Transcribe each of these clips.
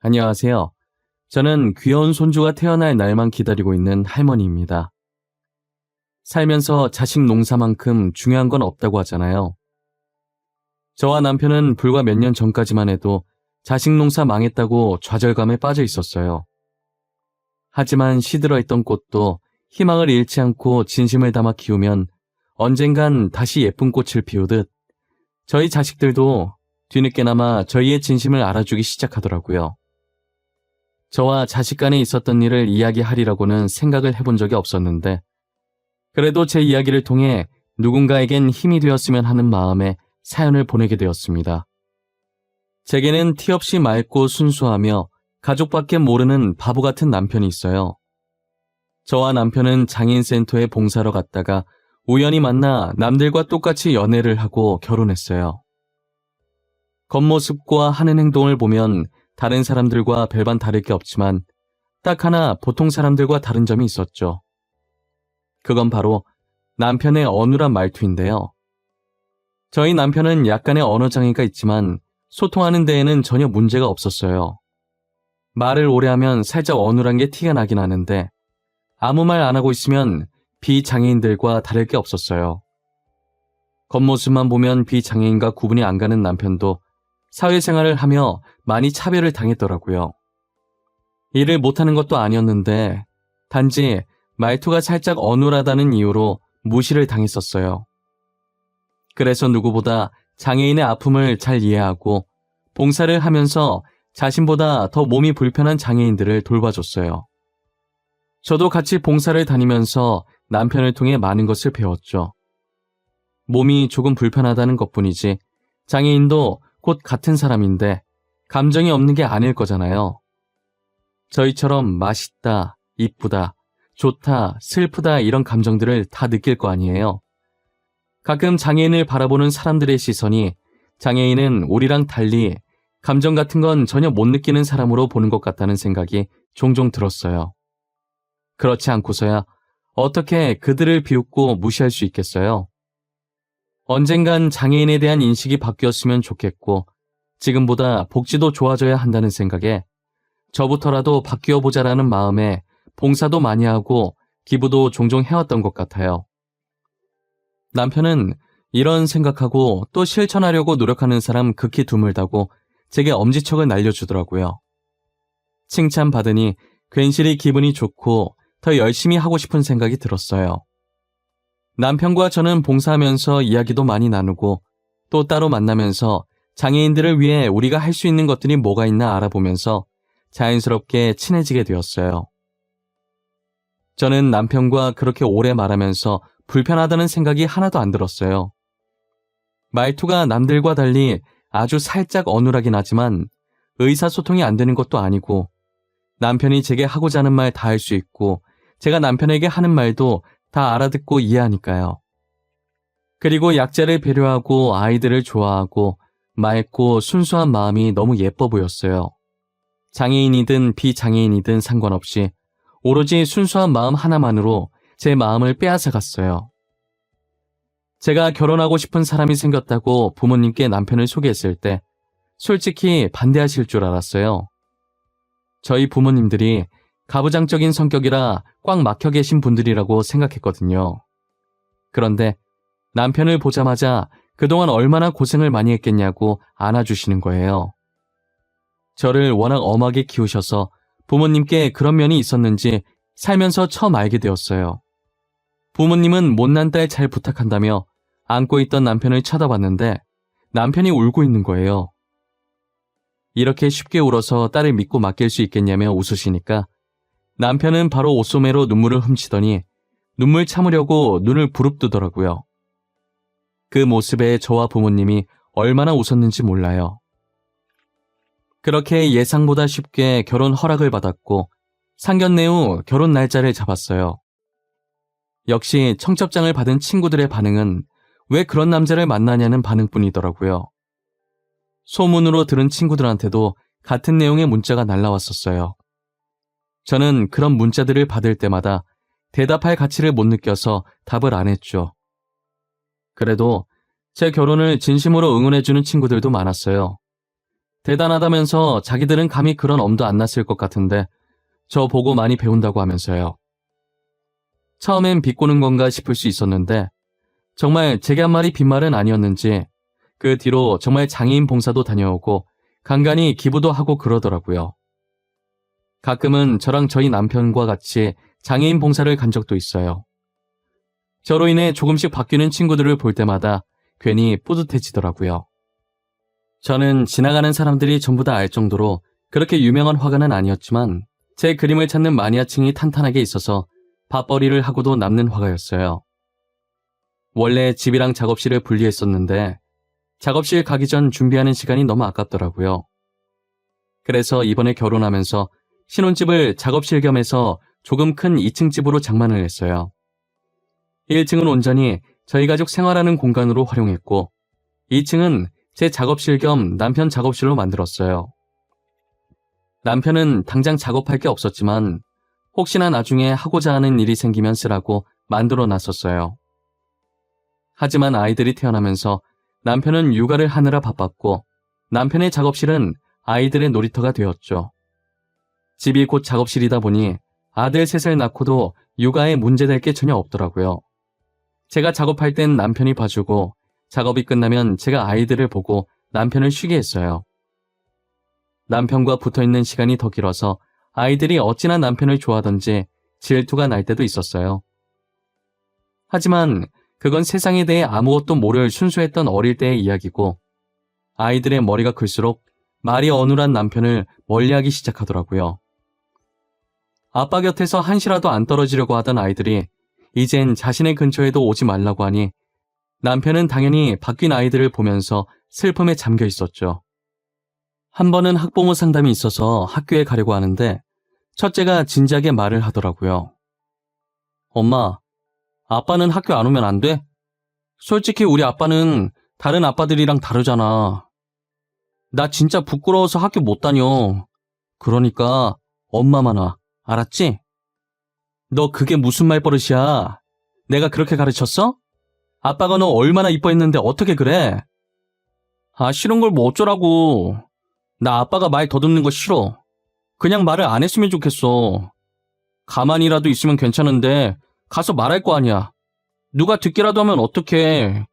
안녕하세요. 저는 귀여운 손주가 태어날 날만 기다리고 있는 할머니입니다. 살면서 자식 농사만큼 중요한 건 없다고 하잖아요. 저와 남편은 불과 몇 년 전까지만 해도 자식 농사 망했다고 좌절감에 빠져 있었어요. 하지만 시들어있던 꽃도 희망을 잃지 않고 진심을 담아 키우면 언젠간 다시 예쁜 꽃을 피우듯 저희 자식들도 뒤늦게나마 저희의 진심을 알아주기 시작하더라고요. 저와 자식 간에 있었던 일을 이야기하리라고는 생각을 해본 적이 없었는데 그래도 제 이야기를 통해 누군가에겐 힘이 되었으면 하는 마음에 사연을 보내게 되었습니다. 제게는 티 없이 맑고 순수하며 가족밖에 모르는 바보 같은 남편이 있어요. 저와 남편은 장애인센터에 봉사로 갔다가 우연히 만나 남들과 똑같이 연애를 하고 결혼했어요. 겉모습과 하는 행동을 보면 다른 사람들과 별반 다를 게 없지만 딱 하나 보통 사람들과 다른 점이 있었죠. 그건 바로 남편의 어눌한 말투인데요. 저희 남편은 약간의 언어장애가 있지만 소통하는 데에는 전혀 문제가 없었어요. 말을 오래 하면 살짝 어눌한 게 티가 나긴 하는데 아무 말 안 하고 있으면 비장애인들과 다를 게 없었어요. 겉모습만 보면 비장애인과 구분이 안 가는 남편도 사회생활을 하며 많이 차별을 당했더라고요. 일을 못하는 것도 아니었는데 단지 말투가 살짝 어눌하다는 이유로 무시를 당했었어요. 그래서 누구보다 장애인의 아픔을 잘 이해하고 봉사를 하면서 자신보다 더 몸이 불편한 장애인들을 돌봐줬어요. 저도 같이 봉사를 다니면서 남편을 통해 많은 것을 배웠죠. 몸이 조금 불편하다는 것뿐이지 장애인도 곧 같은 사람인데 감정이 없는 게 아닐 거잖아요. 저희처럼 맛있다, 이쁘다, 좋다, 슬프다 이런 감정들을 다 느낄 거 아니에요. 가끔 장애인을 바라보는 사람들의 시선이 장애인은 우리랑 달리 감정 같은 건 전혀 못 느끼는 사람으로 보는 것 같다는 생각이 종종 들었어요. 그렇지 않고서야 어떻게 그들을 비웃고 무시할 수 있겠어요? 언젠간 장애인에 대한 인식이 바뀌었으면 좋겠고 지금보다 복지도 좋아져야 한다는 생각에 저부터라도 바뀌어보자라는 마음에 봉사도 많이 하고 기부도 종종 해왔던 것 같아요. 남편은 이런 생각하고 또 실천하려고 노력하는 사람 극히 드물다고 제게 엄지척을 날려주더라고요. 칭찬받으니 괜시리 기분이 좋고 더 열심히 하고 싶은 생각이 들었어요. 남편과 저는 봉사하면서 이야기도 많이 나누고 또 따로 만나면서 장애인들을 위해 우리가 할 수 있는 것들이 뭐가 있나 알아보면서 자연스럽게 친해지게 되었어요. 저는 남편과 그렇게 오래 말하면서 불편하다는 생각이 하나도 안 들었어요. 말투가 남들과 달리 아주 살짝 어눌하긴 하지만 의사소통이 안 되는 것도 아니고 남편이 제게 하고자 하는 말 다 할 수 있고 제가 남편에게 하는 말도 다 알아듣고 이해하니까요. 그리고 약자를 배려하고 아이들을 좋아하고 맑고 순수한 마음이 너무 예뻐 보였어요. 장애인이든 비장애인이든 상관없이 오로지 순수한 마음 하나만으로 제 마음을 빼앗아갔어요. 제가 결혼하고 싶은 사람이 생겼다고 부모님께 남편을 소개했을 때 솔직히 반대하실 줄 알았어요. 저희 부모님들이 가부장적인 성격이라 꽉 막혀 계신 분들이라고 생각했거든요. 그런데 남편을 보자마자 그동안 얼마나 고생을 많이 했겠냐고 안아주시는 거예요. 저를 워낙 엄하게 키우셔서 부모님께 그런 면이 있었는지 살면서 처음 알게 되었어요. 부모님은 못난 딸 잘 부탁한다며 안고 있던 남편을 쳐다봤는데 남편이 울고 있는 거예요. 이렇게 쉽게 울어서 딸을 믿고 맡길 수 있겠냐며 웃으시니까 남편은 바로 옷소매로 눈물을 훔치더니 눈물 참으려고 눈을 부릅뜨더라고요. 그 모습에 저와 부모님이 얼마나 웃었는지 몰라요. 그렇게 예상보다 쉽게 결혼 허락을 받았고 상견례 후 결혼 날짜를 잡았어요. 역시 청첩장을 받은 친구들의 반응은 왜 그런 남자를 만나냐는 반응뿐이더라고요. 소문으로 들은 친구들한테도 같은 내용의 문자가 날라왔었어요. 저는 그런 문자들을 받을 때마다 대답할 가치를 못 느껴서 답을 안 했죠. 그래도 제 결혼을 진심으로 응원해주는 친구들도 많았어요. 대단하다면서 자기들은 감히 그런 엄도 안 났을 것 같은데 저 보고 많이 배운다고 하면서요. 처음엔 비꼬는 건가 싶을 수 있었는데 정말 제게 한 말이 빈말은 아니었는지 그 뒤로 정말 장애인 봉사도 다녀오고 간간히 기부도 하고 그러더라고요. 가끔은 저랑 저희 남편과 같이 장애인 봉사를 간 적도 있어요. 저로 인해 조금씩 바뀌는 친구들을 볼 때마다 괜히 뿌듯해지더라고요. 저는 지나가는 사람들이 전부 다 알 정도로 그렇게 유명한 화가는 아니었지만 제 그림을 찾는 마니아층이 탄탄하게 있어서 밥벌이를 하고도 남는 화가였어요. 원래 집이랑 작업실을 분리했었는데 작업실 가기 전 준비하는 시간이 너무 아깝더라고요. 그래서 이번에 결혼하면서 신혼집을 작업실 겸해서 조금 큰 2층 집으로 장만을 했어요. 1층은 온전히 저희 가족 생활하는 공간으로 활용했고 2층은 제 작업실 겸 남편 작업실로 만들었어요. 남편은 당장 작업할 게 없었지만 혹시나 나중에 하고자 하는 일이 생기면 쓰라고 만들어 놨었어요. 하지만 아이들이 태어나면서 남편은 육아를 하느라 바빴고 남편의 작업실은 아이들의 놀이터가 되었죠. 집이 곧 작업실이다 보니 아들 셋을 낳고도 육아에 문제될 게 전혀 없더라고요. 제가 작업할 땐 남편이 봐주고 작업이 끝나면 제가 아이들을 보고 남편을 쉬게 했어요. 남편과 붙어있는 시간이 더 길어서 아이들이 어찌나 남편을 좋아하던지 질투가 날 때도 있었어요. 하지만 그건 세상에 대해 아무것도 모를 순수했던 어릴 때의 이야기고 아이들의 머리가 클수록 말이 어눌한 남편을 멀리하기 시작하더라고요. 아빠 곁에서 한시라도 안 떨어지려고 하던 아이들이 이젠 자신의 근처에도 오지 말라고 하니 남편은 당연히 바뀐 아이들을 보면서 슬픔에 잠겨 있었죠. 한 번은 학부모 상담이 있어서 학교에 가려고 하는데 첫째가 진지하게 말을 하더라고요. 엄마, 아빠는 학교 안 오면 안 돼? 솔직히 우리 아빠는 다른 아빠들이랑 다르잖아. 나 진짜 부끄러워서 학교 못 다녀. 그러니까 엄마만 와. 알았지? 너 그게 무슨 말버릇이야? 내가 그렇게 가르쳤어? 아빠가 너 얼마나 이뻐했는데 어떻게 그래? 아, 싫은 걸 뭐 어쩌라고. 나 아빠가 말 더듬는 거 싫어. 그냥 말을 안 했으면 좋겠어. 가만히라도 있으면 괜찮은데 가서 말할 거 아니야. 누가 듣기라도 하면 어떡해.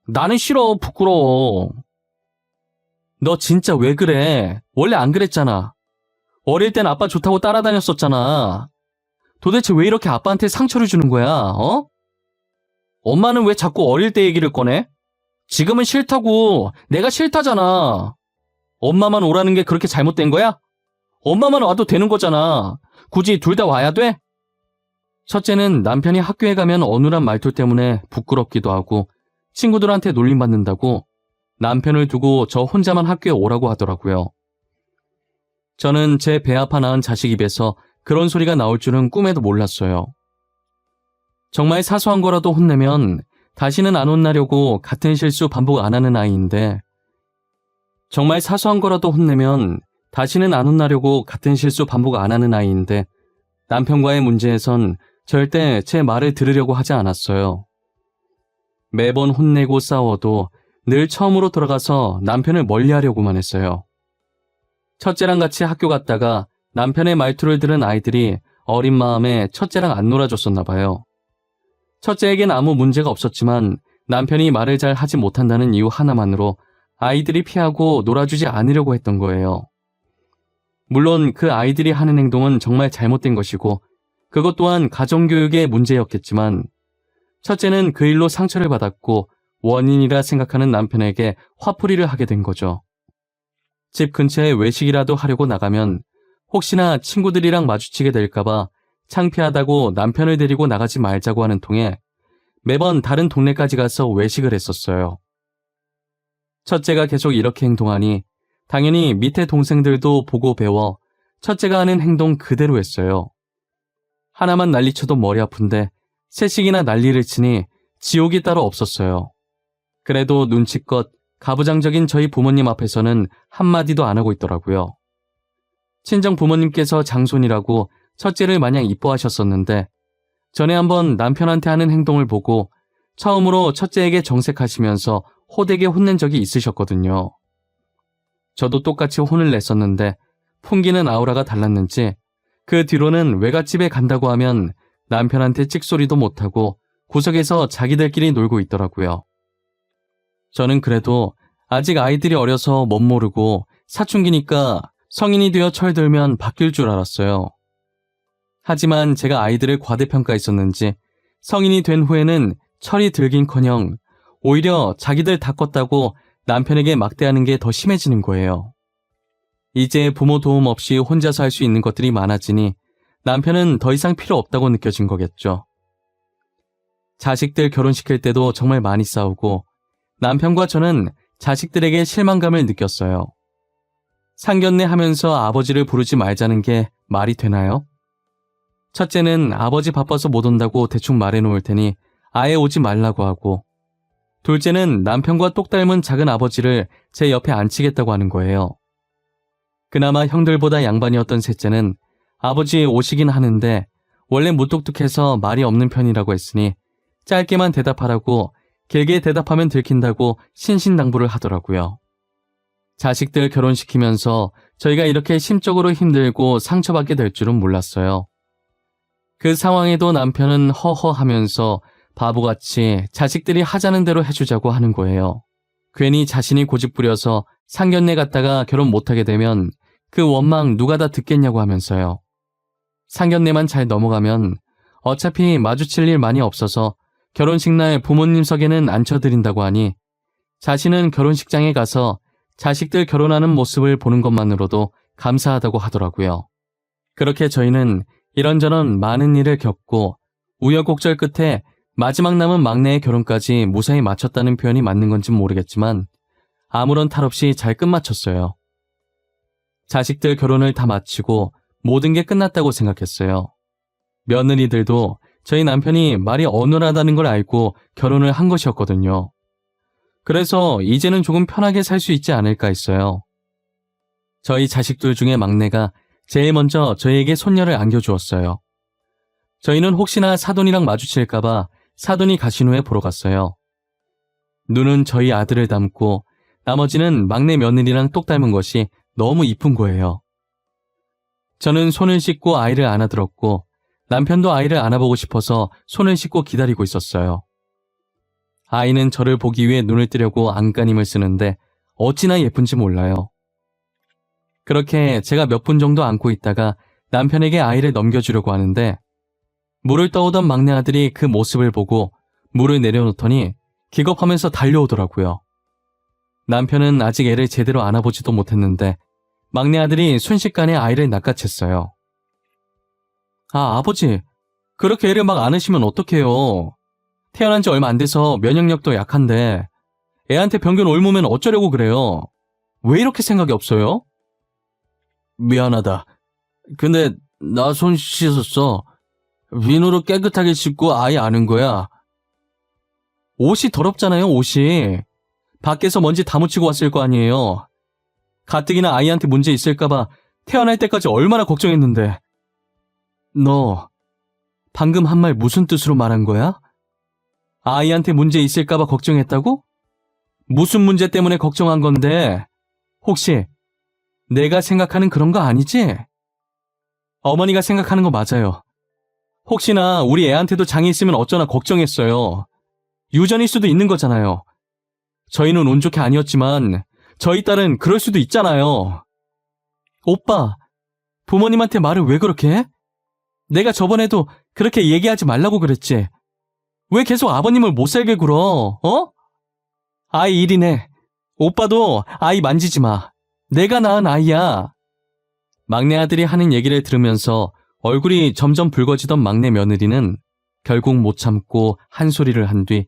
나는 싫어. 부끄러워. 너 진짜 왜 그래? 원래 안 그랬잖아. 어릴 땐 아빠 좋다고 따라다녔었잖아. 도대체 왜 이렇게 아빠한테 상처를 주는 거야? 어? 엄마는 왜 자꾸 어릴 때 얘기를 꺼내? 지금은 싫다고. 내가 싫다잖아. 엄마만 오라는 게 그렇게 잘못된 거야? 엄마만 와도 되는 거잖아. 굳이 둘 다 와야 돼? 첫째는 남편이 학교에 가면 어눌한 말투 때문에 부끄럽기도 하고 친구들한테 놀림받는다고 남편을 두고 저 혼자만 학교에 오라고 하더라고요. 저는 제 배 아파 낳은 자식 입에서 그런 소리가 나올 줄은 꿈에도 몰랐어요. 정말 사소한 거라도 혼내면 다시는 안 혼나려고 같은 실수 반복 안 하는 아이인데 정말 사소한 거라도 혼내면 다시는 안 혼나려고 같은 실수 반복 안 하는 아이인데 남편과의 문제에선 절대 제 말을 들으려고 하지 않았어요. 매번 혼내고 싸워도 늘 처음으로 돌아가서 남편을 멀리하려고만 했어요. 첫째랑 같이 학교 갔다가 남편의 말투를 들은 아이들이 어린 마음에 첫째랑 안 놀아줬었나 봐요. 첫째에겐 아무 문제가 없었지만 남편이 말을 잘 하지 못한다는 이유 하나만으로 아이들이 피하고 놀아주지 않으려고 했던 거예요. 물론 그 아이들이 하는 행동은 정말 잘못된 것이고 그것 또한 가정교육의 문제였겠지만 첫째는 그 일로 상처를 받았고 원인이라 생각하는 남편에게 화풀이를 하게 된 거죠. 집 근처에 외식이라도 하려고 나가면 혹시나 친구들이랑 마주치게 될까봐 창피하다고 남편을 데리고 나가지 말자고 하는 통에 매번 다른 동네까지 가서 외식을 했었어요. 첫째가 계속 이렇게 행동하니 당연히 밑에 동생들도 보고 배워 첫째가 하는 행동 그대로 했어요. 하나만 난리쳐도 머리 아픈데 셋씩이나 난리를 치니 지옥이 따로 없었어요. 그래도 눈치껏 가부장적인 저희 부모님 앞에서는 한마디도 안 하고 있더라고요. 친정 부모님께서 장손이라고 첫째를 마냥 이뻐하셨었는데 전에 한번 남편한테 하는 행동을 보고 처음으로 첫째에게 정색하시면서 호되게 혼낸 적이 있으셨거든요. 저도 똑같이 혼을 냈었는데 풍기는 아우라가 달랐는지 그 뒤로는 외갓집에 간다고 하면 남편한테 찍소리도 못하고 구석에서 자기들끼리 놀고 있더라고요. 저는 그래도 아직 아이들이 어려서 못 모르고 사춘기니까 성인이 되어 철들면 바뀔 줄 알았어요. 하지만 제가 아이들을 과대평가했었는지 성인이 된 후에는 철이 들긴커녕 오히려 자기들 다 컸다고 남편에게 막대하는 게 더 심해지는 거예요. 이제 부모 도움 없이 혼자서 할 수 있는 것들이 많아지니 남편은 더 이상 필요 없다고 느껴진 거겠죠. 자식들 결혼시킬 때도 정말 많이 싸우고 남편과 저는 자식들에게 실망감을 느꼈어요. 상견례 하면서 아버지를 부르지 말자는 게 말이 되나요? 첫째는 아버지 바빠서 못 온다고 대충 말해놓을 테니 아예 오지 말라고 하고, 둘째는 남편과 똑 닮은 작은 아버지를 제 옆에 앉히겠다고 하는 거예요. 그나마 형들보다 양반이었던 셋째는 아버지 오시긴 하는데 원래 무뚝뚝해서 말이 없는 편이라고 했으니 짧게만 대답하라고, 길게 대답하면 들킨다고 신신당부를 하더라고요. 자식들 결혼시키면서 저희가 이렇게 심적으로 힘들고 상처받게 될 줄은 몰랐어요. 그 상황에도 남편은 허허하면서 바보같이 자식들이 하자는 대로 해주자고 하는 거예요. 괜히 자신이 고집부려서 상견례 갔다가 결혼 못하게 되면 그 원망 누가 다 듣겠냐고 하면서요. 상견례만 잘 넘어가면 어차피 마주칠 일 많이 없어서 결혼식 날 부모님 석에는 앉혀드린다고 하니 자신은 결혼식장에 가서 자식들 결혼하는 모습을 보는 것만으로도 감사하다고 하더라고요. 그렇게 저희는 이런저런 많은 일을 겪고 우여곡절 끝에 마지막 남은 막내의 결혼까지 무사히 마쳤다는 표현이 맞는 건지 모르겠지만 아무런 탈 없이 잘 끝마쳤어요. 자식들 결혼을 다 마치고 모든 게 끝났다고 생각했어요. 며느리들도 저희 남편이 말이 어눌하다는 걸 알고 결혼을 한 것이었거든요. 그래서 이제는 조금 편하게 살 수 있지 않을까 했어요. 저희 자식들 중에 막내가 제일 먼저 저희에게 손녀를 안겨주었어요. 저희는 혹시나 사돈이랑 마주칠까봐 사돈이 가신 후에 보러 갔어요. 눈은 저희 아들을 닮고 나머지는 막내 며느리랑 똑 닮은 것이 너무 이쁜 거예요. 저는 손을 씻고 아이를 안아들었고 남편도 아이를 안아보고 싶어서 손을 씻고 기다리고 있었어요. 아이는 저를 보기 위해 눈을 뜨려고 안간힘을 쓰는데 어찌나 예쁜지 몰라요. 그렇게 제가 몇 분 정도 안고 있다가 남편에게 아이를 넘겨주려고 하는데 물을 떠오던 막내 아들이 그 모습을 보고 물을 내려놓더니 기겁하면서 달려오더라고요. 남편은 아직 애를 제대로 안아보지도 못했는데 막내 아들이 순식간에 아이를 낚아챘어요. 아, 아버지, 그렇게 애를 막 안으시면 어떡해요. 태어난 지 얼마 안 돼서 면역력도 약한데 애한테 병균 옮으면 어쩌려고 그래요. 왜 이렇게 생각이 없어요? 미안하다. 근데 나 손 씻었어. 비누로 깨끗하게 씻고 아이 안은 거야. 옷이 더럽잖아요, 옷이. 밖에서 먼지 다 묻히고 왔을 거 아니에요. 가뜩이나 아이한테 문제 있을까봐 태어날 때까지 얼마나 걱정했는데. 너 방금 한 말 무슨 뜻으로 말한 거야? 아이한테 문제 있을까봐 걱정했다고? 무슨 문제 때문에 걱정한 건데? 혹시 내가 생각하는 그런 거 아니지? 어머니가 생각하는 거 맞아요. 혹시나 우리 애한테도 장이 있으면 어쩌나 걱정했어요. 유전일 수도 있는 거잖아요. 저희는 운 좋게 아니었지만 저희 딸은 그럴 수도 있잖아요. 오빠, 부모님한테 말을 왜 그렇게 해? 내가 저번에도 그렇게 얘기하지 말라고 그랬지. 왜 계속 아버님을 못살게 굴어, 어? 아이 일이네. 오빠도 아이 만지지 마. 내가 낳은 아이야. 막내 아들이 하는 얘기를 들으면서 얼굴이 점점 붉어지던 막내 며느리는 결국 못 참고 한 소리를 한 뒤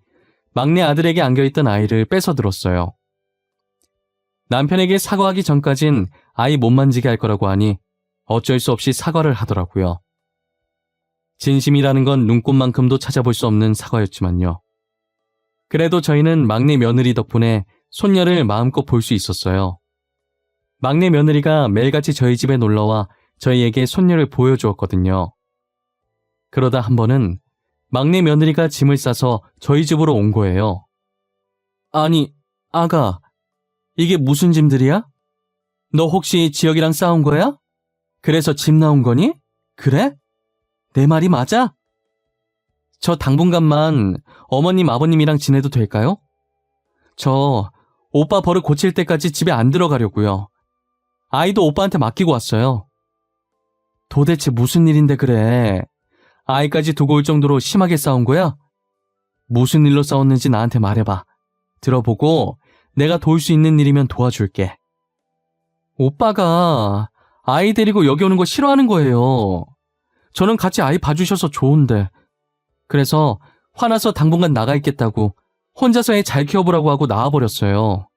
막내 아들에게 안겨있던 아이를 뺏어들었어요. 남편에게 사과하기 전까진 아이 못 만지게 할 거라고 하니 어쩔 수 없이 사과를 하더라고요. 진심이라는 건 눈꽃만큼도 찾아볼 수 없는 사과였지만요. 그래도 저희는 막내 며느리 덕분에 손녀를 마음껏 볼 수 있었어요. 막내 며느리가 매일같이 저희 집에 놀러와 저희에게 손녀를 보여주었거든요. 그러다 한 번은 막내 며느리가 짐을 싸서 저희 집으로 온 거예요. 아니, 아가, 이게 무슨 짐들이야? 너 혹시 지혁이랑 싸운 거야? 그래서 집 나온 거니? 그래? 내 말이 맞아? 저 당분간만 어머님, 아버님이랑 지내도 될까요? 저 오빠 버릇 고칠 때까지 집에 안 들어가려고요. 아이도 오빠한테 맡기고 왔어요. 도대체 무슨 일인데 그래? 아이까지 두고 올 정도로 심하게 싸운 거야? 무슨 일로 싸웠는지 나한테 말해봐. 들어보고 내가 도울 수 있는 일이면 도와줄게. 오빠가 아이 데리고 여기 오는 거 싫어하는 거예요. 저는 같이 아이 봐주셔서 좋은데. 그래서 화나서 당분간 나가 있겠다고 혼자서 애 잘 키워보라고 하고 나와버렸어요.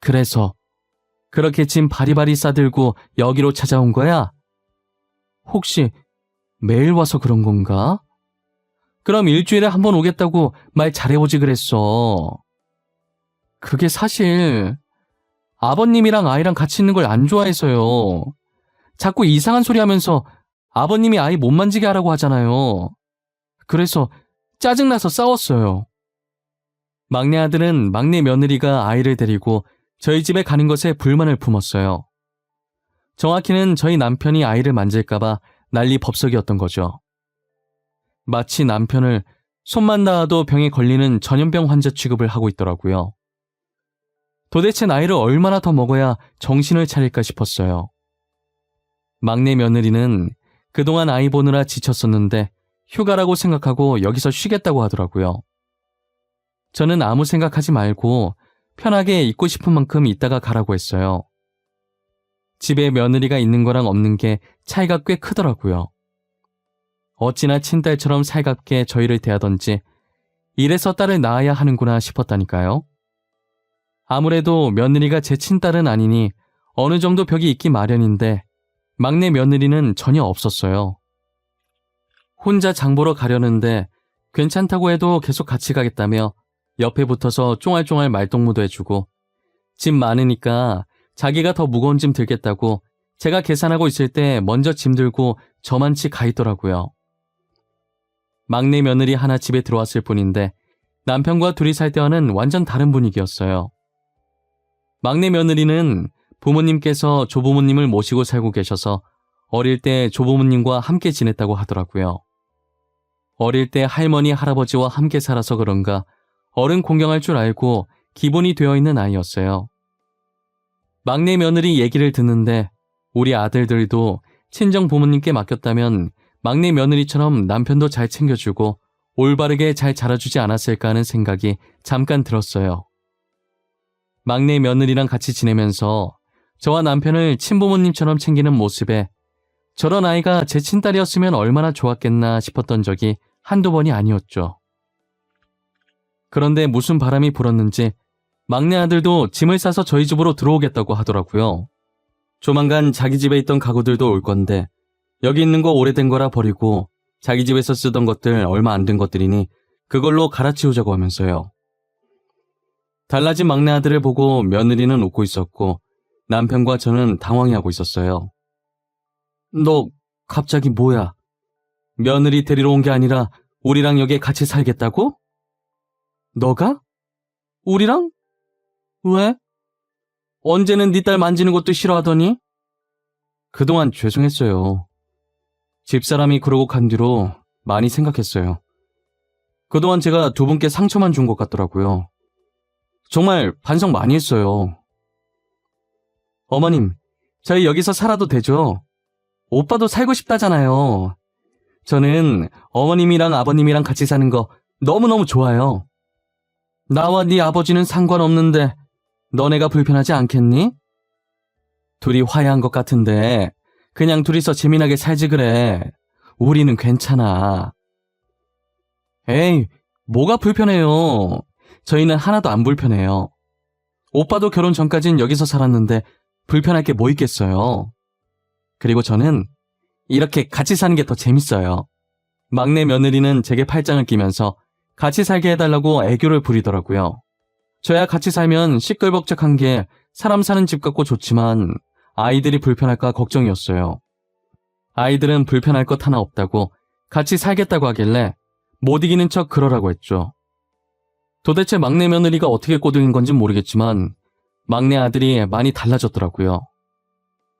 그래서 그렇게 짐 바리바리 싸들고 여기로 찾아온 거야? 혹시 매일 와서 그런 건가? 그럼 일주일에 한 번 오겠다고 말 잘해오지 그랬어. 그게 사실 아버님이랑 아이랑 같이 있는 걸 안 좋아해서요. 자꾸 이상한 소리 하면서 아버님이 아이 못 만지게 하라고 하잖아요. 그래서 짜증나서 싸웠어요. 막내 아들은 막내 며느리가 아이를 데리고 저희 집에 가는 것에 불만을 품었어요. 정확히는 저희 남편이 아이를 만질까봐 난리 법석이었던 거죠. 마치 남편을 손만 닿아도 병에 걸리는 전염병 환자 취급을 하고 있더라고요. 도대체 나이를 얼마나 더 먹어야 정신을 차릴까 싶었어요. 막내 며느리는 그동안 아이 보느라 지쳤었는데 휴가라고 생각하고 여기서 쉬겠다고 하더라고요. 저는 아무 생각하지 말고 편하게 있고 싶은 만큼 있다가 가라고 했어요. 집에 며느리가 있는 거랑 없는 게 차이가 꽤 크더라고요. 어찌나 친딸처럼 살갑게 저희를 대하던지 이래서 딸을 낳아야 하는구나 싶었다니까요. 아무래도 며느리가 제 친딸은 아니니 어느 정도 벽이 있기 마련인데 막내 며느리는 전혀 없었어요. 혼자 장 보러 가려는데 괜찮다고 해도 계속 같이 가겠다며 옆에 붙어서 쫑알쫑알 말동무도 해주고 짐 많으니까 자기가 더 무거운 짐 들겠다고 제가 계산하고 있을 때 먼저 짐 들고 저만치 가 있더라고요. 막내 며느리 하나 집에 들어왔을 뿐인데 남편과 둘이 살 때와는 완전 다른 분위기였어요. 막내 며느리는 부모님께서 조부모님을 모시고 살고 계셔서 어릴 때 조부모님과 함께 지냈다고 하더라고요. 어릴 때 할머니, 할아버지와 함께 살아서 그런가 어른 공경할 줄 알고 기본이 되어 있는 아이였어요. 막내 며느리 얘기를 듣는데 우리 아들들도 친정 부모님께 맡겼다면 막내 며느리처럼 남편도 잘 챙겨주고 올바르게 잘 자라주지 않았을까 하는 생각이 잠깐 들었어요. 막내 며느리랑 같이 지내면서 저와 남편을 친부모님처럼 챙기는 모습에 저런 아이가 제 친딸이었으면 얼마나 좋았겠나 싶었던 적이 한두 번이 아니었죠. 그런데 무슨 바람이 불었는지 막내 아들도 짐을 싸서 저희 집으로 들어오겠다고 하더라고요. 조만간 자기 집에 있던 가구들도 올 건데 여기 있는 거 오래된 거라 버리고 자기 집에서 쓰던 것들 얼마 안 된 것들이니 그걸로 갈아치우자고 하면서요. 달라진 막내 아들을 보고 며느리는 웃고 있었고 남편과 저는 당황해하고 있었어요. 너 갑자기 뭐야? 며느리 데리러 온 게 아니라 우리랑 여기에 같이 살겠다고? 너가? 우리랑? 왜? 언제는 네 딸 만지는 것도 싫어하더니? 그동안 죄송했어요. 집사람이 그러고 간 뒤로 많이 생각했어요. 그동안 제가 두 분께 상처만 준 것 같더라고요. 정말 반성 많이 했어요. 어머님, 저희 여기서 살아도 되죠? 오빠도 살고 싶다잖아요. 저는 어머님이랑 아버님이랑 같이 사는 거 너무너무 좋아요. 나와 네 아버지는 상관없는데 너네가 불편하지 않겠니? 둘이 화해한 것 같은데 그냥 둘이서 재미나게 살지 그래. 우리는 괜찮아. 에이, 뭐가 불편해요. 저희는 하나도 안 불편해요. 오빠도 결혼 전까진 여기서 살았는데 불편할 게 뭐 있겠어요. 그리고 저는 이렇게 같이 사는 게 더 재밌어요. 막내 며느리는 제게 팔짱을 끼면서 같이 살게 해달라고 애교를 부리더라고요. 저야 같이 살면 시끌벅적한 게 사람 사는 집 같고 좋지만 아이들이 불편할까 걱정이었어요. 아이들은 불편할 것 하나 없다고 같이 살겠다고 하길래 못 이기는 척 그러라고 했죠. 도대체 막내 며느리가 어떻게 꼬드긴 건지 모르겠지만 막내 아들이 많이 달라졌더라고요.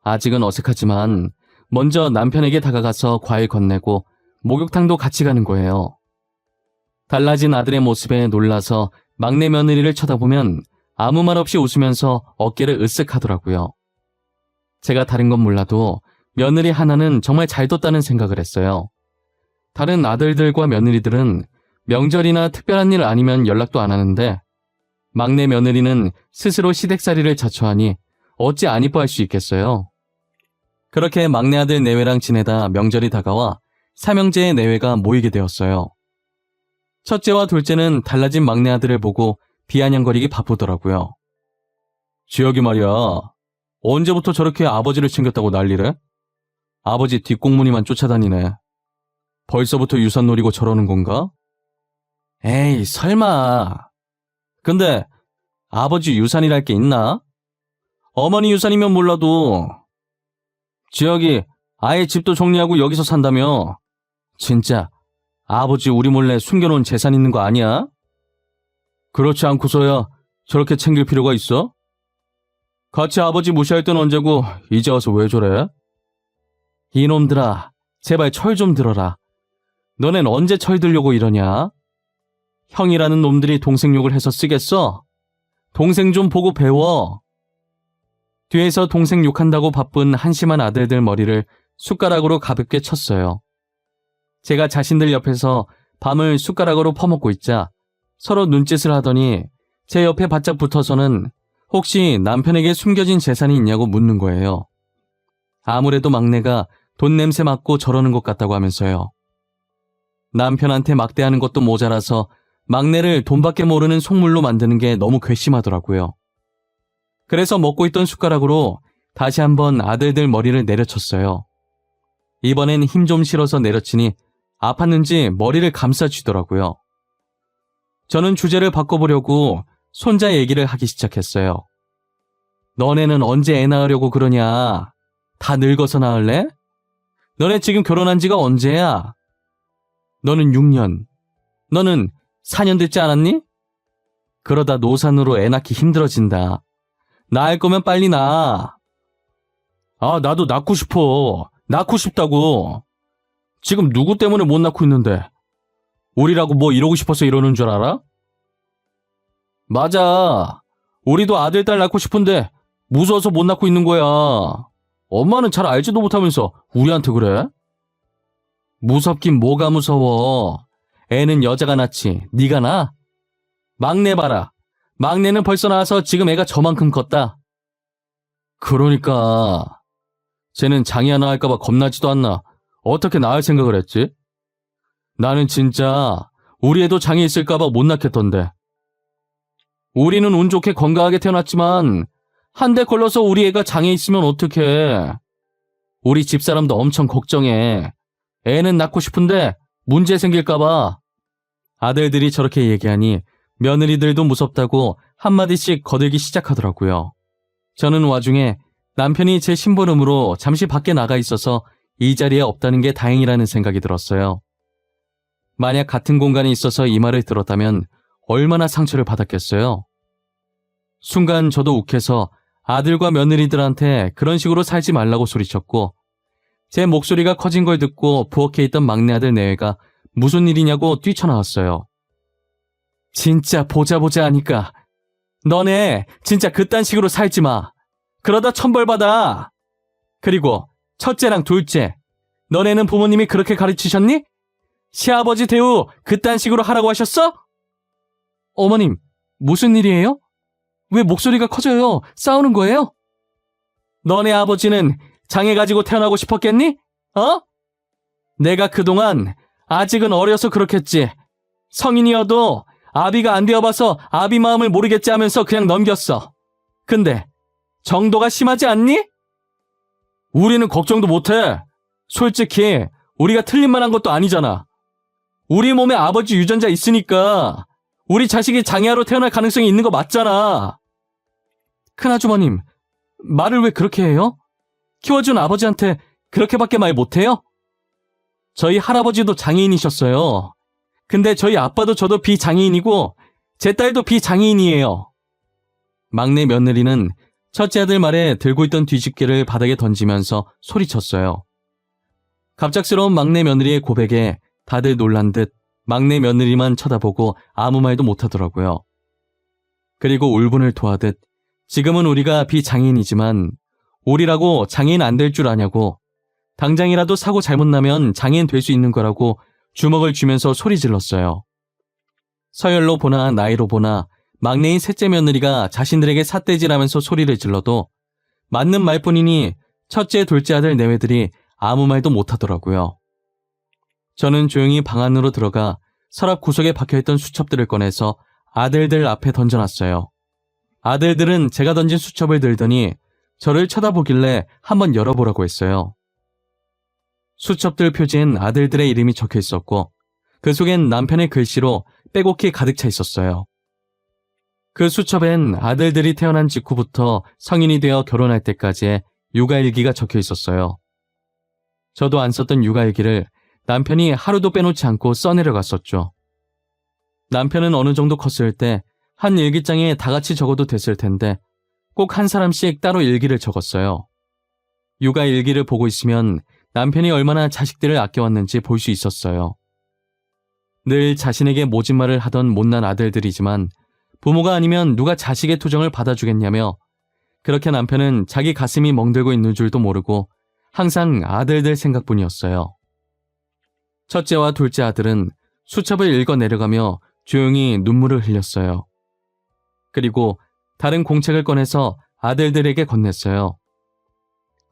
아직은 어색하지만 먼저 남편에게 다가가서 과일 건네고 목욕탕도 같이 가는 거예요. 달라진 아들의 모습에 놀라서 막내 며느리를 쳐다보면 아무 말 없이 웃으면서 어깨를 으쓱 하더라고요. 제가 다른 건 몰라도 며느리 하나는 정말 잘 뒀다는 생각을 했어요. 다른 아들들과 며느리들은 명절이나 특별한 일 아니면 연락도 안 하는데 막내 며느리는 스스로 시댁살이를 자처하니 어찌 안 이뻐할 수 있겠어요. 그렇게 막내 아들 내외랑 지내다 명절이 다가와 삼형제의 내외가 모이게 되었어요. 첫째와 둘째는 달라진 막내 아들을 보고 비아냥거리기 바쁘더라고요. 지혁이 말이야, 언제부터 저렇게 아버지를 챙겼다고 난리래? 아버지 뒷공무니만 쫓아다니네. 벌써부터 유산 노리고 저러는 건가? 에이, 설마. 근데 아버지 유산이랄 게 있나? 어머니 유산이면 몰라도 지혁이 아예 집도 정리하고 여기서 산다며. 진짜 아버지 우리 몰래 숨겨놓은 재산 있는 거 아니야? 그렇지 않고서야 저렇게 챙길 필요가 있어? 같이 아버지 무시할 땐 언제고 이제 와서 왜 저래? 이놈들아, 제발 철 좀 들어라. 너넨 언제 철 들려고 이러냐? 형이라는 놈들이 동생 욕을 해서 쓰겠어? 동생 좀 보고 배워. 뒤에서 동생 욕한다고 바쁜 한심한 아들들 머리를 숟가락으로 가볍게 쳤어요. 제가 자신들 옆에서 밤을 숟가락으로 퍼먹고 있자 서로 눈짓을 하더니 제 옆에 바짝 붙어서는 혹시 남편에게 숨겨진 재산이 있냐고 묻는 거예요. 아무래도 막내가 돈 냄새 맡고 저러는 것 같다고 하면서요. 남편한테 막대하는 것도 모자라서 막내를 돈밖에 모르는 속물로 만드는 게 너무 괘씸하더라고요. 그래서 먹고 있던 숟가락으로 다시 한번 아들들 머리를 내려쳤어요. 이번엔 힘 좀 실어서 내려치니 아팠는지 머리를 감싸쥐더라고요. 저는 주제를 바꿔보려고 손자 얘기를 하기 시작했어요. 너네는 언제 애 낳으려고 그러냐? 다 늙어서 낳을래? 너네 지금 결혼한 지가 언제야? 너는 6년, 너는 4년 됐지 않았니? 그러다 노산으로 애 낳기 힘들어진다. 낳을 거면 빨리 낳아. 아, 나도 낳고 싶어. 낳고 싶다고. 지금 누구 때문에 못 낳고 있는데. 우리라고 뭐 이러고 싶어서 이러는 줄 알아? 맞아. 우리도 아들, 딸 낳고 싶은데 무서워서 못 낳고 있는 거야. 엄마는 잘 알지도 못하면서 우리한테 그래? 무섭긴 뭐가 무서워. 애는 여자가 낳지. 네가 낳아? 막내 봐라. 막내는 벌써 나와서 지금 애가 저만큼 컸다. 그러니까 쟤는 장이 하나 할까봐 겁나지도 않나. 어떻게 낳을 생각을 했지? 나는 진짜 우리 애도 장이 있을까봐 못 낳겠던데. 우리는 운 좋게 건강하게 태어났지만 한 대 걸려서 우리 애가 장애 있으면 어떡해. 우리 집사람도 엄청 걱정해. 애는 낳고 싶은데 문제 생길까봐. 아들들이 저렇게 얘기하니 며느리들도 무섭다고 한마디씩 거들기 시작하더라고요. 저는 와중에 남편이 제 심부름으로 잠시 밖에 나가 있어서 이 자리에 없다는 게 다행이라는 생각이 들었어요. 만약 같은 공간에 있어서 이 말을 들었다면 얼마나 상처를 받았겠어요. 순간 저도 욱해서 아들과 며느리들한테 그런 식으로 살지 말라고 소리쳤고 제 목소리가 커진 걸 듣고 부엌에 있던 막내 아들 내외가 무슨 일이냐고 뛰쳐나왔어요. 진짜 보자 하니까 너네 진짜 그딴 식으로 살지 마. 그러다 천벌 받아. 그리고 첫째랑 둘째, 너네는 부모님이 그렇게 가르치셨니? 시아버지 대우 그딴 식으로 하라고 하셨어? 어머님, 무슨 일이에요? 왜 목소리가 커져요? 싸우는 거예요? 너네 아버지는 장애 가지고 태어나고 싶었겠니? 어? 내가 그동안 아직은 어려서 그렇겠지. 성인이어도 아비가 안 되어봐서 아비 마음을 모르겠지 하면서 그냥 넘겼어. 근데 정도가 심하지 않니? 우리는 걱정도 못해. 솔직히 우리가 틀린 말 한 것도 아니잖아. 우리 몸에 아버지 유전자 있으니까 우리 자식이 장애아로 태어날 가능성이 있는 거 맞잖아. 큰아주머님, 말을 왜 그렇게 해요? 키워준 아버지한테 그렇게밖에 말 못해요? 저희 할아버지도 장애인이셨어요. 근데 저희 아빠도 저도 비장애인이고 제 딸도 비장애인이에요. 막내 며느리는 첫째 아들 말에 들고 있던 뒤집개를 바닥에 던지면서 소리쳤어요. 갑작스러운 막내 며느리의 고백에 다들 놀란 듯 막내 며느리만 쳐다보고 아무 말도 못하더라고요. 그리고 울분을 토하듯 지금은 우리가 비장애인이지만 우리라고 장애인 안 될 줄 아냐고, 당장이라도 사고 잘못 나면 장애인 될 수 있는 거라고 주먹을 쥐면서 소리 질렀어요. 서열로 보나 나이로 보나 막내인 셋째 며느리가 자신들에게 삿대질하면서 소리를 질러도 맞는 말뿐이니 첫째, 둘째 아들 내외들이 아무 말도 못하더라고요. 저는 조용히 방 안으로 들어가 서랍 구석에 박혀있던 수첩들을 꺼내서 아들들 앞에 던져놨어요. 아들들은 제가 던진 수첩을 들더니 저를 쳐다보길래 한번 열어보라고 했어요. 수첩들 표지엔 아들들의 이름이 적혀 있었고 그 속엔 남편의 글씨로 빼곡히 가득 차 있었어요. 그 수첩엔 아들들이 태어난 직후부터 성인이 되어 결혼할 때까지의 육아일기가 적혀 있었어요. 저도 안 썼던 육아일기를 남편이 하루도 빼놓지 않고 써내려갔었죠. 남편은 어느 정도 컸을 때 한 일기장에 다 같이 적어도 됐을 텐데 꼭 한 사람씩 따로 일기를 적었어요. 육아일기를 보고 있으면 남편이 얼마나 자식들을 아껴왔는지 볼 수 있었어요. 늘 자신에게 모진 말을 하던 못난 아들들이지만 부모가 아니면 누가 자식의 투정을 받아주겠냐며 그렇게 남편은 자기 가슴이 멍들고 있는 줄도 모르고 항상 아들들 생각뿐이었어요. 첫째와 둘째 아들은 수첩을 읽어 내려가며 조용히 눈물을 흘렸어요. 그리고 다른 공책을 꺼내서 아들들에게 건넸어요.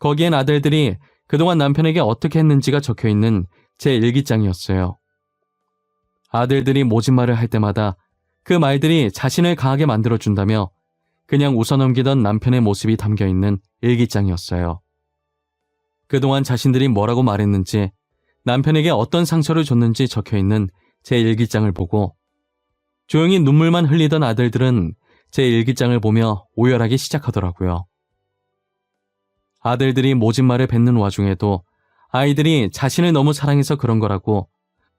거기엔 아들들이 그동안 남편에게 어떻게 했는지가 적혀있는 제 일기장이었어요. 아들들이 모진 말을 할 때마다 그 말들이 자신을 강하게 만들어준다며 그냥 웃어넘기던 남편의 모습이 담겨있는 일기장이었어요. 그동안 자신들이 뭐라고 말했는지, 남편에게 어떤 상처를 줬는지 적혀있는 제 일기장을 보고 조용히 눈물만 흘리던 아들들은 제 일기장을 보며 오열하기 시작하더라고요. 아들들이 모진 말을 뱉는 와중에도 아이들이 자신을 너무 사랑해서 그런 거라고,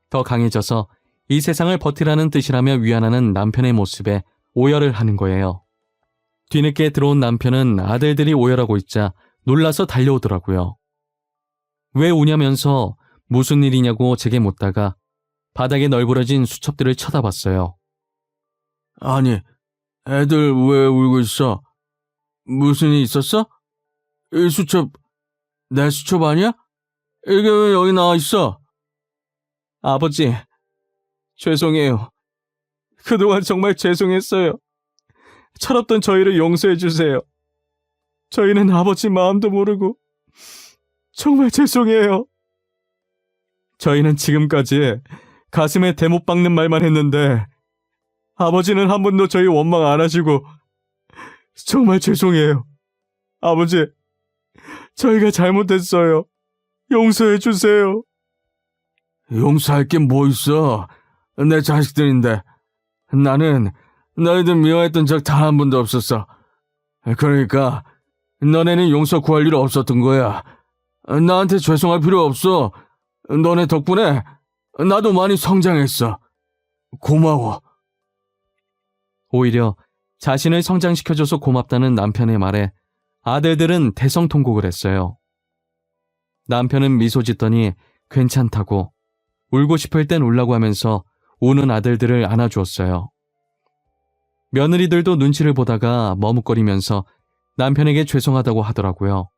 더 강해져서 이 세상을 버티라는 뜻이라며 위안하는 남편의 모습에 오열을 하는 거예요. 뒤늦게 들어온 남편은 아들들이 오열하고 있자 놀라서 달려오더라고요. 왜 우냐면서 무슨 일이냐고 제게 묻다가 바닥에 널브러진 수첩들을 쳐다봤어요. 아니, 애들 왜 울고 있어? 무슨 일 있었어? 이 수첩, 내 수첩 아니야? 이게 왜 여기 나와 있어? 아버지, 죄송해요. 그동안 정말 죄송했어요. 철없던 저희를 용서해 주세요. 저희는 아버지 마음도 모르고 정말 죄송해요. 저희는 지금까지 가슴에 대못 박는 말만 했는데 아버지는 한 번도 저희 원망 안 하시고 정말 죄송해요. 아버지, 저희가 잘못했어요. 용서해 주세요. 용서할 게 뭐 있어? 내 자식들인데. 나는 너희들 미워했던 적 단 한 번도 없었어. 그러니까 너네는 용서 구할 일 없었던 거야. 나한테 죄송할 필요 없어. 너네 덕분에 나도 많이 성장했어. 고마워. 오히려 자신을 성장시켜줘서 고맙다는 남편의 말에 아들들은 대성통곡을 했어요. 남편은 미소 짓더니 괜찮다고, 울고 싶을 땐 울라고 하면서 우는 아들들을 안아주었어요. 며느리들도 눈치를 보다가 머뭇거리면서 남편에게 죄송하다고 하더라고요.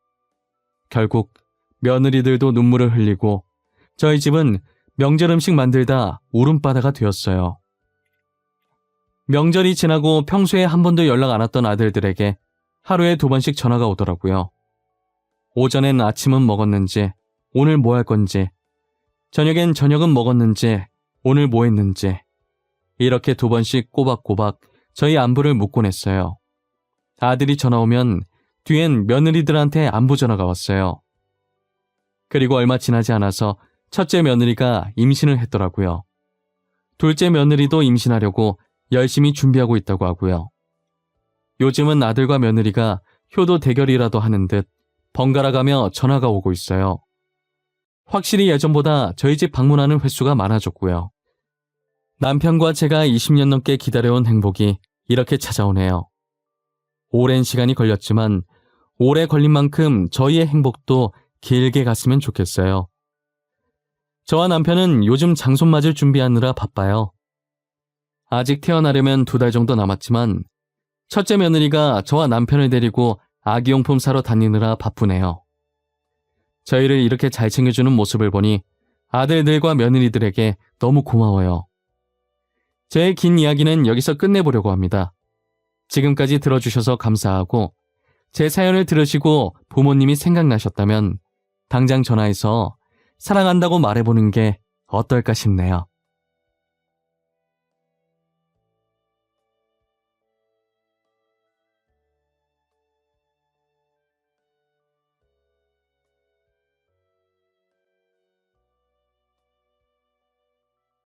결국 며느리들도 눈물을 흘리고 저희 집은 명절 음식 만들다 울음바다가 되었어요. 명절이 지나고 평소에 한 번도 연락 안 왔던 아들들에게 하루에 2번씩 전화가 오더라고요. 오전엔 아침은 먹었는지, 오늘 뭐 할 건지, 저녁엔 저녁은 먹었는지, 오늘 뭐 했는지, 이렇게 2번씩 꼬박꼬박 저희 안부를 묻곤 했어요. 아들이 전화 오면 뒤엔 며느리들한테 안부 전화가 왔어요. 그리고 얼마 지나지 않아서 첫째 며느리가 임신을 했더라고요. 둘째 며느리도 임신하려고 열심히 준비하고 있다고 하고요. 요즘은 아들과 며느리가 효도 대결이라도 하는 듯 번갈아가며 전화가 오고 있어요. 확실히 예전보다 저희 집 방문하는 횟수가 많아졌고요. 남편과 제가 20년 넘게 기다려온 행복이 이렇게 찾아오네요. 오랜 시간이 걸렸지만 오래 걸린 만큼 저희의 행복도 길게 갔으면 좋겠어요. 저와 남편은 요즘 장손 맞을 준비하느라 바빠요. 아직 태어나려면 2달 정도 남았지만 첫째 며느리가 저와 남편을 데리고 아기용품 사러 다니느라 바쁘네요. 저희를 이렇게 잘 챙겨주는 모습을 보니 아들들과 며느리들에게 너무 고마워요. 제 긴 이야기는 여기서 끝내보려고 합니다. 지금까지 들어주셔서 감사하고 제 사연을 들으시고 부모님이 생각나셨다면 당장 전화해서 사랑한다고 말해보는 게 어떨까 싶네요.